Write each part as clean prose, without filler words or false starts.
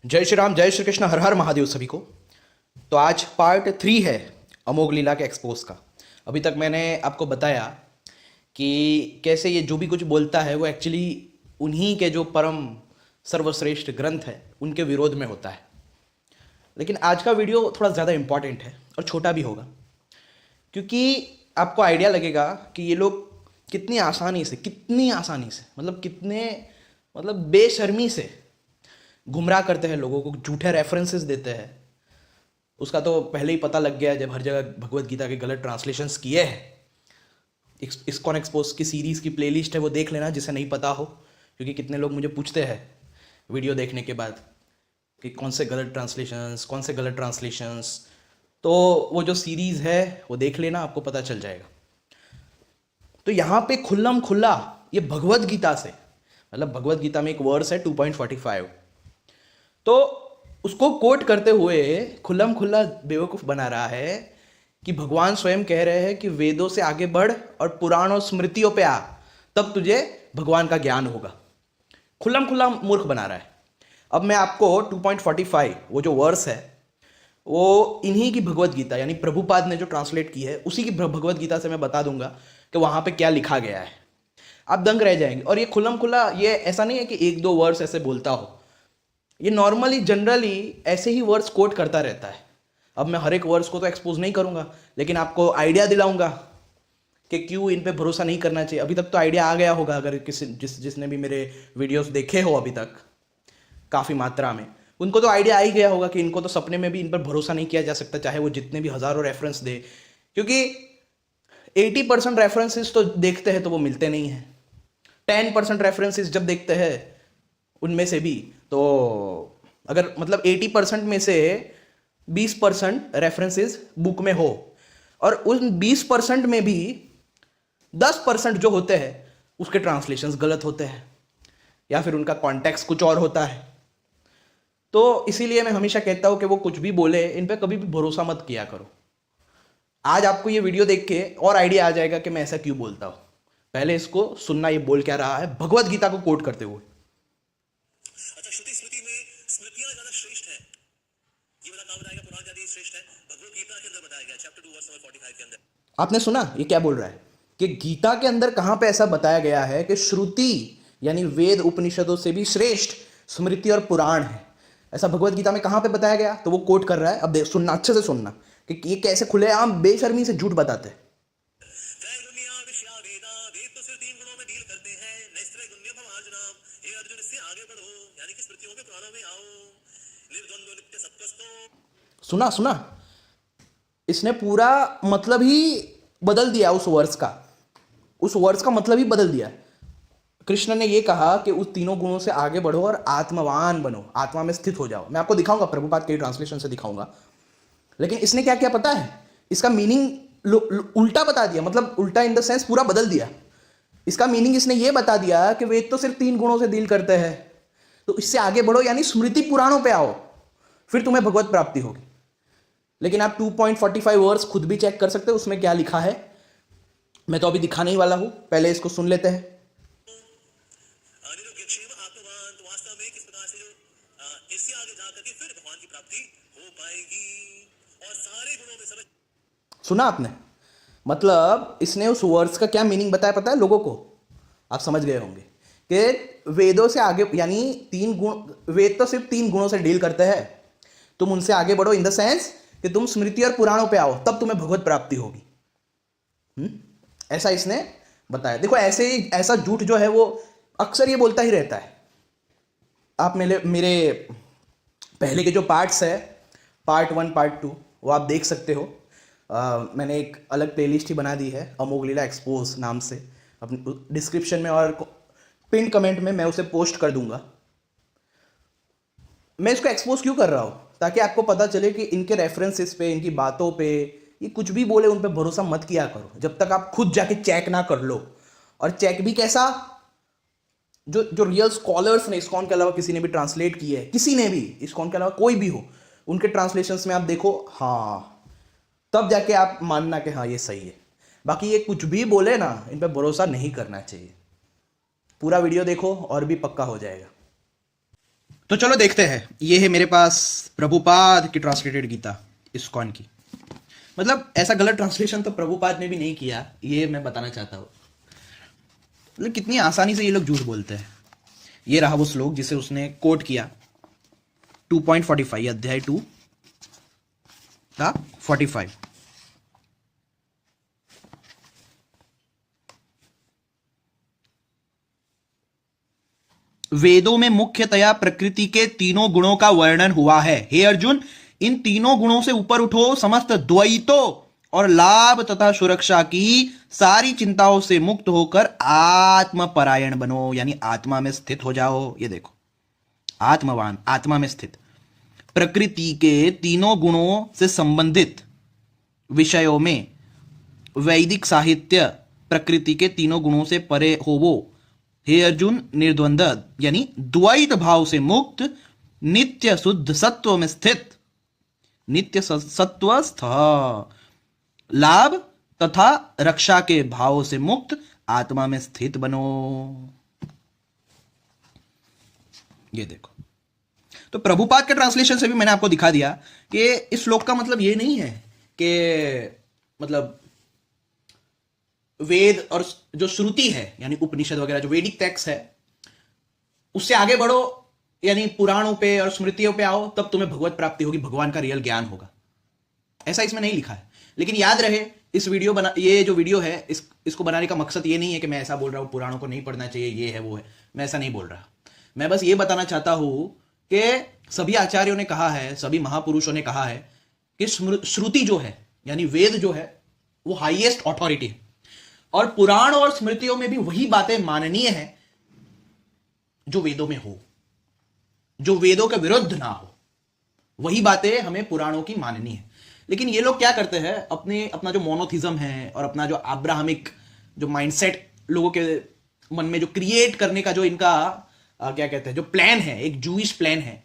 जय श्री राम, जय श्री कृष्ण, हर हर महादेव सभी को। तो आज पार्ट 3 है अमोघ लीला के एक्सपोज का। अभी तक मैंने आपको बताया कि कैसे ये जो भी कुछ बोलता है वो एक्चुअली उन्हीं के जो परम सर्वश्रेष्ठ ग्रंथ है उनके विरोध में होता है। लेकिन आज का वीडियो थोड़ा ज़्यादा इम्पॉर्टेंट है और छोटा भी होगा, क्योंकि आपको आइडिया लगेगा कि ये लोग कितनी आसानी से मतलब बेशर्मी से गुमराह करते हैं लोगों को, झूठे रेफरेंसेस देते हैं। उसका तो पहले ही पता लग गया है जब हर जगह भगवत गीता के गलत ट्रांसलेशंस किए हैं। इस्कॉन एक्सपोज की सीरीज़ की प्लेलिस्ट है, वो देख लेना जिसे नहीं पता हो, क्योंकि कितने लोग मुझे पूछते हैं वीडियो देखने के बाद कि कौन से गलत ट्रांसलेशंस। तो वो जो सीरीज़ है वो देख लेना, आपको पता चल जाएगा। तो यहाँ पे खुल्लम खुल्ला ये भगवत गीता से, मतलब भगवत गीता में एक वर्स है 2.45, तो उसको कोट करते हुए खुल्लम खुल्ला बेवकूफ़ बना रहा है कि भगवान स्वयं कह रहे हैं कि वेदों से आगे बढ़ और पुराण और स्मृतियों पे आ, तब तुझे भगवान का ज्ञान होगा। खुल्लम खुल्ला मूर्ख बना रहा है। अब मैं आपको 2.45 वो जो वर्स है वो इन्हीं की भगवत गीता यानी प्रभुपाद ने जो ट्रांसलेट की है उसी की भगवत गीता से मैं बता दूंगा कि वहाँ पे क्या लिखा गया है। आप दंग रह जाएंगे। और ये खुल्लम खुल्ला, ये ऐसा नहीं है कि एक दो वर्स ऐसे बोलता हो, ये नॉर्मली जनरली ऐसे ही वर्ड्स कोट करता रहता है। अब मैं हर एक वर्ड्स को तो एक्सपोज नहीं करूंगा, लेकिन आपको आइडिया दिलाऊंगा कि क्यों इन पे भरोसा नहीं करना चाहिए। अभी तक तो आइडिया आ गया होगा, अगर जिसने भी मेरे वीडियोस देखे हो अभी तक काफ़ी मात्रा में, उनको तो आइडिया आ ही गया होगा कि इनको तो सपने में भी इन पर भरोसा नहीं किया जा सकता, चाहे वो जितने भी हज़ारों रेफरेंस दे, क्योंकि 80% रेफरेंसेस तो देखते हैं तो वो मिलते नहीं हैं। 10% रेफरेंसेस जब देखते हैं उनमें से भी, तो अगर मतलब 80% में से 20% रेफरेंसेस बुक में हो, और उन 20% में भी 10% जो होते हैं उसके ट्रांसलेशंस गलत होते हैं या फिर उनका कॉन्टेक्स्ट कुछ और होता है। तो इसीलिए मैं हमेशा कहता हूं कि वो कुछ भी बोले, इन पे कभी भी भरोसा मत किया करो। आज आपको ये वीडियो देख के और आइडिया आ जाएगा कि मैं ऐसा क्यों बोलता हूं। पहले इसको सुनना, ये बोल क्या रहा है भगवत गीता को कोट करते हुए। अच्छा, श्रुति स्मृति में स्मृतियां ज्यादा श्रेष्ठ है, ये वाला कहां बताया गया? पुराण ज्यादा श्रेष्ठ है, भगवत गीता के अंदर बताया गया चैप्टर 2 वर्स नंबर 45 के अंदर। आपने सुना ये क्या बोल रहा है कि गीता के अंदर कहां पे ऐसा बताया गया है कि श्रुति यानी वेद उपनिषदों से भी श्रेष्ठ स्मृति और पुराण है? ऐसा भगवत गीता में कहां पे बताया गया? तो वो कोट कर रहा है। अब देख, सुनना, अच्छे से सुनना कि ये कैसे खुलेआम बेशर्मी से झूठ बताते हैं। त्रैगुण्या विषया वेदा, वेद तो सिर्फ 3 गुणों में डील करते हैं। नैस्त्रैगुण्य भवार्जुनाम, हे अर्जुन इससे आगे बढ़ो, यानी कि स्मृतियों में पुराणों में आओ। निर्द्वंद्व नित्य सत्वस्तो। सुना सुना, इसने पूरा मतलब ही बदल दिया उस वर्ड्स का मतलब ही बदल दिया। कृष्ण ने ये कहा कि उस तीनों गुणों से आगे बढ़ो और आत्मवान बनो, आत्मा में स्थित हो जाओ। मैं आपको दिखाऊंगा, प्रभुपाद के ट्रांसलेशन से दिखाऊंगा। लेकिन इसने क्या क्या पता है? इसका मीनिंग उल्टा बता दिया, मतलब उल्टा इन द सेंस पूरा बदल दिया। इसका मीनिंग इसने ये बता दिया कि वेद तो सिर्फ 3 गुणों से डील करते हैं, तो इससे आगे बढ़ो यानी स्मृति पुराणों पे आओ, फिर तुम्हें भगवत प्राप्ति होगी। लेकिन आप 2.45 वर्स खुद भी चेक कर सकते हो उसमें क्या लिखा है। मैं तो अभी दिखाने ही वाला हूं, पहले इसको सुन लेते हैं। निरुग्यक्षेम आत्मवान, तो वास्तव में किस प्रकार से जो इससे आगे जाकर के फिर भगवान की प्राप्ति हो पाएगी। और सारे गुणों में समझ सुना आपने? मतलब इसने उस वर्ड्स का क्या मीनिंग बताया पता है लोगों को? आप समझ गए होंगे कि वेदों से आगे यानी 3 गुण, वेद तो सिर्फ 3 गुणों से डील करते हैं, तुम उनसे आगे बढ़ो इन द सेंस कि तुम स्मृति और पुराणों पे आओ, तब तुम्हें भगवत प्राप्ति होगी। ऐसा इसने बताया। देखो, ऐसा झूठ जो है वो अक्सर ये बोलता ही रहता है। आप मेरे पहले के जो पार्ट्स है, पार्ट 1 पार्ट 2, वो आप देख सकते हो। मैंने एक अलग प्लेलिस्ट ही बना दी है अमोघ लीला एक्सपोज नाम से, अपनी डिस्क्रिप्शन में और पिन कमेंट में मैं उसे पोस्ट कर दूंगा। मैं इसको एक्सपोज क्यों कर रहा हूँ? ताकि आपको पता चले कि इनके रेफरेंसेस पे, इनकी बातों पे, ये कुछ भी बोले उन पे भरोसा मत किया करो जब तक आप खुद जाके चेक ना कर लो। और चेक भी कैसा? जो रियल स्कॉलर्स ने, इस्कॉन के अलावा किसी ने भी ट्रांसलेट की है, किसी ने भी, इस्कॉन के अलावा कोई भी हो, उनके ट्रांसलेशंस में आप देखो, हाँ, तब जाके आप मानना कि हाँ ये सही है। बाकी ये कुछ भी बोले ना, इन पे भरोसा नहीं करना चाहिए। पूरा वीडियो देखो और भी पक्का हो जाएगा। तो चलो देखते हैं। ये है मेरे पास प्रभुपाद की ट्रांसलेटेड गीता, इस्कॉन की। मतलब ऐसा गलत ट्रांसलेशन तो प्रभुपाद ने भी नहीं किया, ये मैं बताना चाहता हूँ। मतलब कितनी आसानी से ये लोग झूठ बोलते हैं। ये रहा वो श्लोक जिसे उसने कोट किया, 2.45, अध्याय 2 का 45। वेदों में मुख्यतया प्रकृति के तीनों गुणों का वर्णन हुआ है। हे अर्जुन, इन तीनों गुणों से ऊपर उठो, समस्त द्वैतों और लाभ तथा सुरक्षा की सारी चिंताओं से मुक्त होकर आत्मपरायण बनो, यानी आत्मा में स्थित हो जाओ। ये देखो, आत्मवान, आत्मा में स्थित। प्रकृति के तीनों गुणों से संबंधित विषयों में वैदिक साहित्य प्रकृति के तीनों गुणों से परे होवो। हे अर्जुन, निर्द्वंद यानी द्वैत भाव से मुक्त, नित्य शुद्ध सत्व में स्थित, नित्य सत्वस्थ, लाभ तथा रक्षा के भाव से मुक्त आत्मा में स्थित बनो। ये देखो, तो प्रभुपाद के ट्रांसलेशन से भी मैंने आपको दिखा दिया कि इस श्लोक का मतलब ये नहीं है कि मतलब वेद और जो श्रुति है यानी उपनिषद वगैरह जो वैदिक टेक्स्ट है उससे आगे बढ़ो, यानी पुराणों पे और स्मृतियों पे आओ, तब तुम्हें भगवत प्राप्ति होगी, भगवान का रियल ज्ञान होगा। ऐसा इसमें नहीं लिखा है। लेकिन याद रहे, इस वीडियो बना, ये जो वीडियो है इसको बनाने का मकसद ये नहीं है कि मैं ऐसा बोल रहा हूं पुराणों को नहीं पढ़ना चाहिए, ये है वो है, मैं ऐसा नहीं बोल रहा। मैं बस ये बताना चाहता हूं कि सभी आचार्यों ने कहा है, सभी महापुरुषों ने कहा है कि श्रुति जो है यानी वेद जो है वो हाईएस्ट ऑथोरिटी है, और पुराण और स्मृतियों में भी वही बातें माननीय है जो वेदों में हो, जो वेदों के विरुद्ध ना हो, वही बातें हमें पुराणों की माननी है। लेकिन ये लोग क्या करते हैं, अपना जो मोनोथिज्म है और अपना जो अब्राहमिक जो माइंडसेट लोगों के मन में जो क्रिएट करने का जो इनका क्या कहते हैं जो प्लान है, एक जूइश प्लान है,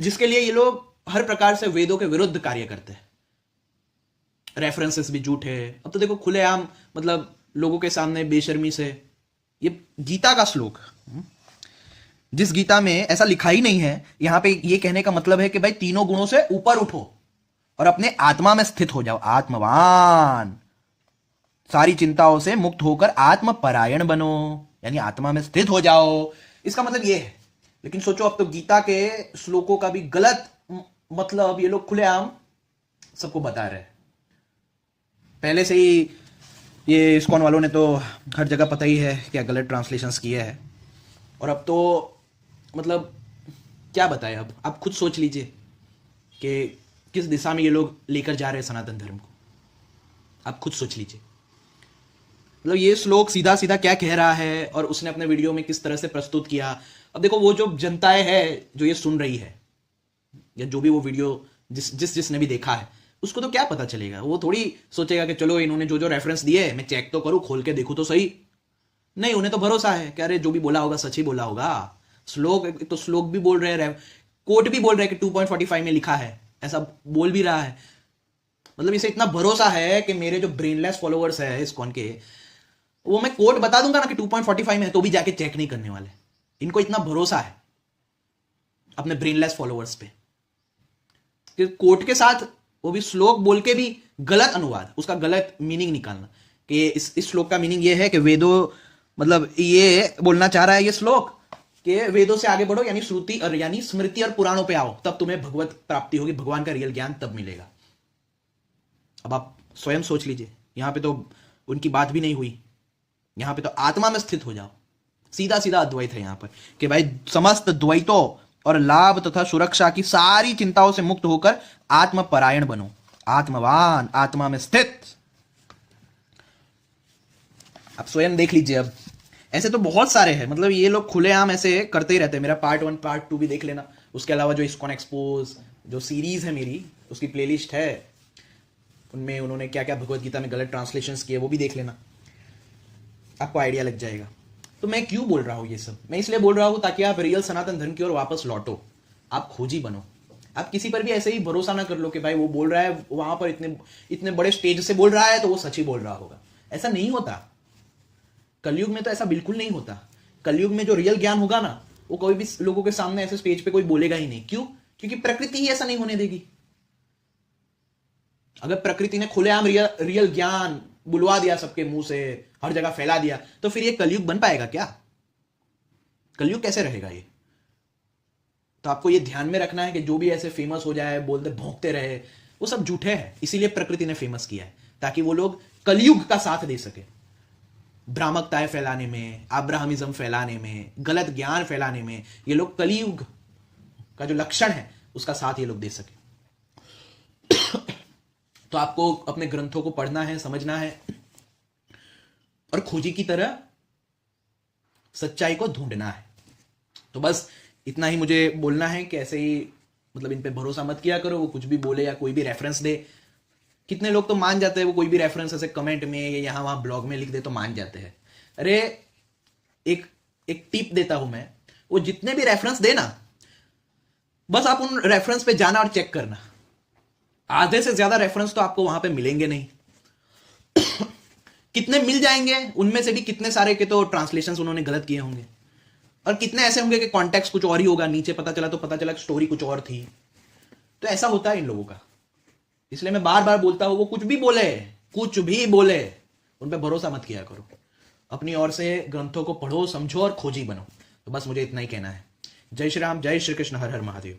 जिसके लिए ये लोग हर प्रकार से वेदों के विरुद्ध कार्य करते हैं। रेफरेंसेस भी झूठ है। अब तो देखो खुलेआम, मतलब लोगों के सामने बेशर्मी से ये गीता का श्लोक, जिस गीता में ऐसा लिखा ही नहीं है, यहां पे ये कहने का मतलब है कि भाई तीनों गुणों से ऊपर उठो और अपने आत्मा में स्थित हो जाओ, आत्मवान, सारी चिंताओं से मुक्त होकर आत्मपरायण बनो, यानी आत्मा में स्थित हो जाओ। इसका मतलब ये है। लेकिन सोचो, अब तो गीता के श्लोकों का भी गलत मतलब ये लोग खुलेआम सबको बता रहे हैं। पहले से ही ये इस्कॉन वालों ने तो हर जगह पता ही है क्या गलत ट्रांसलेशंस किए हैं, और अब तो मतलब क्या बताएं। अब आप खुद सोच लीजिए कि किस दिशा में ये लोग लेकर जा रहे हैं सनातन धर्म को। आप खुद सोच लीजिए, मतलब ये श्लोक सीधा सीधा क्या कह रहा है और उसने अपने वीडियो में किस तरह से प्रस्तुत किया। अब देखो, वो जो जनताएं है जो ये सुन रही है, या जो भी वो वीडियो जिसने भी देखा है, उसको तो क्या पता चलेगा। वो थोड़ी सोचेगा कि चलो इन्होंने जो जो रेफरेंस दिए मैं चेक तो करूं, खोल के देखूं तो सही। नहीं, उन्हें तो भरोसा है कि अरे जो भी बोला होगा सच ही बोला होगा। श्लोक तो श्लोक भी बोल रहे हैं, कोट भी बोल रहे हैं कि 2.45 में लिखा है, ऐसा बोल भी रहा है। मतलब इसे इतना भरोसा है कि मेरे जो ब्रेनलेस फॉलोअर्स है इस्कॉन के, वो मैं कोट बता दूंगा ना कि 2.45 में है तो भी जाके चेक नहीं करने वाले। इनको इतना भरोसा है अपने ब्रेनलेस फॉलोअर्स पे कि कोट के साथ वो भी श्लोक बोल के भी गलत अनुवाद, उसका गलत मीनिंग निकालना कि इस श्लोक का मीनिंग ये है कि वेदों, मतलब ये बोलना चाह रहा है ये श्लोक कि वेदों से आगे बढ़ो, यानी श्रुति और यानी स्मृति और पुराणों पे आओ, तब तुम्हें भगवत प्राप्ति होगी, भगवान का रियल ज्ञान तब मिलेगा। अब आप स्वयं सोच लीजिए, यहां पे तो उनकी बात भी नहीं हुई, यहां पे तो आत्मा में स्थित हो जाओ। सीधा सीधा अद्वैत है यहां पर कि भाई समस्त द्वैतों और लाभ तथा सुरक्षा की सारी चिंताओं से मुक्त होकर आत्मपरायण बनो, आत्मवान, आत्मा में स्थित। आप स्वयं देख लीजिए। अब ऐसे तो बहुत सारे हैं, मतलब ये लोग खुलेआम ऐसे करते ही रहते हैं। मेरा पार्ट 1 पार्ट 2 भी देख लेना। उसके अलावा जो इस्कॉन एक्सपोज जो सीरीज है मेरी, उसकी प्लेलिस्ट है, उनमें उन्होंने क्या क्या भगवत गीता में गलत ट्रांसलेशंस किए वो भी देख लेना, आपको आइडिया लग जाएगा। तो मैं क्यों बोल रहा हूं ये सब? मैं इसलिए बोल रहा हूं ताकि आप रियल सनातन धर्म की ओर वापस लौटो, आप खोजी बनो। आप किसी पर भी ऐसे ही भरोसा ना कर लो कि भाई वो बोल रहा है वहां पर इतने बड़े स्टेज से बोल रहा है तो वो सच ही बोल रहा होगा। ऐसा नहीं होता। कलयुग में तो ऐसा बिल्कुल नहीं होता। कलयुग में जो रियल ज्ञान होगा ना, वो कोई भी लोगों के सामने ऐसे स्टेज पे कोई बोलेगा ही नहीं। क्यों? क्योंकि प्रकृति ही ऐसा नहीं होने देगी। अगर प्रकृति ने खुलेआम रियल ज्ञान बुलवा दिया सबके मुंह से, हर जगह फैला दिया, तो फिर ये कलयुग बन पाएगा क्या? कलयुग कैसे रहेगा ये? तो आपको ये ध्यान में रखना है कि जो भी ऐसे फेमस हो जाए, बोलते भौंकते रहे, वो सब झूठे हैं। इसीलिए प्रकृति ने फेमस किया है, ताकि वो लोग कलयुग का साथ दे सके, भ्रामकताएं फैलाने में, अब्राहमिज्म फैलाने में, गलत ज्ञान फैलाने में। ये लोग कलयुग का जो लक्षण है उसका साथ ये लोग दे सके। तो आपको अपने ग्रंथों को पढ़ना है, समझना है और खोजी की तरह सच्चाई को ढूंढना है। तो बस इतना ही मुझे बोलना है कि ऐसे ही मतलब इन पे भरोसा मत किया करो। वो कुछ भी बोले या कोई भी रेफरेंस दे, कितने लोग तो मान जाते हैं, वो कोई भी रेफरेंस ऐसे कमेंट में या यहाँ वहां ब्लॉग में लिख दे तो मान जाते हैं। अरे एक टिप देता हूं मैं, वो जितने भी रेफरेंस दे ना, बस आप उन रेफरेंस पे जाना और चेक करना। आधे से ज्यादा रेफरेंस तो आपको वहां पे मिलेंगे नहीं। कितने मिल जाएंगे, उनमें से भी कितने सारे के तो ट्रांसलेशंस उन्होंने गलत किए होंगे, और कितने ऐसे होंगे कि कॉन्टेक्स्ट कुछ और ही होगा, नीचे पता चला तो पता चला स्टोरी कुछ और थी। तो ऐसा होता है इन लोगों का। इसलिए मैं बार बार बोलता हूं, वो कुछ भी बोले, उन पे भरोसा मत किया करो। अपनी ओर से ग्रंथों को पढ़ो, समझो और खोजी बनो। तो बस मुझे इतना ही कहना है। जय श्री राम, जय श्री कृष्ण, हर हर महादेव।